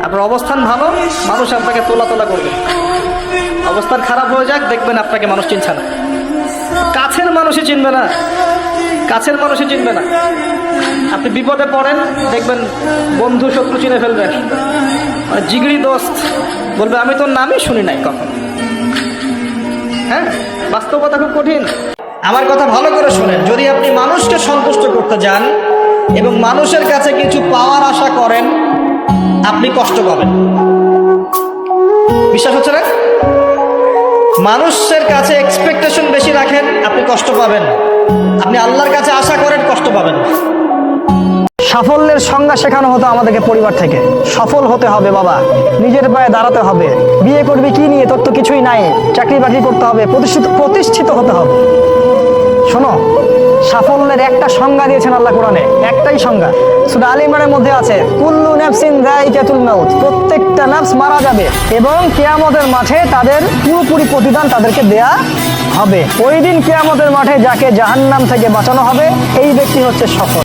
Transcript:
আপনার অবস্থান ভালো, মানুষ আপনাকে তোলা তোলা করবে। অবস্থান খারাপ হয়ে যাক, দেখবেন আপনাকে মানুষ চিনছে না, কাছের মানুষই চিনবে না, কাছের মানুষই চিনবে না। আপনি বিপদে পড়েন, দেখবেন বন্ধু শত্রু চিনে ফেলবেন, জিগরি দোস্ত বলবে আমি তোর নামই শুনি নাই কখন। হ্যাঁ, বাস্তবতা খুব কঠিন। আমার কথা ভালো করে শোনেন, যদি আপনি মানুষকে সন্তুষ্ট করতে যান এবং মানুষের কাছে কিছু পাওয়ার আশা করেন, আপনি কষ্ট পাবেন। বিশ্বাস হচ্ছে না? মানুষের কাছে এক্সপেকটেশন বেশি রাখেন, আপনি কষ্ট পাবেন। আপনি আল্লাহর কাছে আশা করেন, কষ্ট পাবেন। সাফল্যের সংজ্ঞা শেখানো হতো আমাদেরকে পরিবার থেকে। সফল হতে হবে বাবা, নিজের পায়ে দাঁড়াতে হবে, বিয়ে করবি কি নিয়ে, তোর তো কিছুই নাই, চাকরি বাকরি করতে হবে, প্রতিষ্ঠিত হতে হবে। শোনো, সাফল্যের একটা সংজ্ঞা দিয়েছেন আল্লাহ কোরআনে, একটাই সংজ্ঞা। সূরা আলে ইমরানের মধ্যে আছে, কুল্লু নাফসিন যায়িকাতুল মাউত, প্রত্যেকটা নফস মারা যাবে এবং কিয়ামতের মাঠে তাদের পুরোপুরি প্রতিদান তাদেরকে দেয়া হবে। ওই দিন কিয়ামতের মাঠে যাকে জাহান্নাম থেকে বাঁচানো হবে, এই ব্যক্তি হচ্ছে সফল।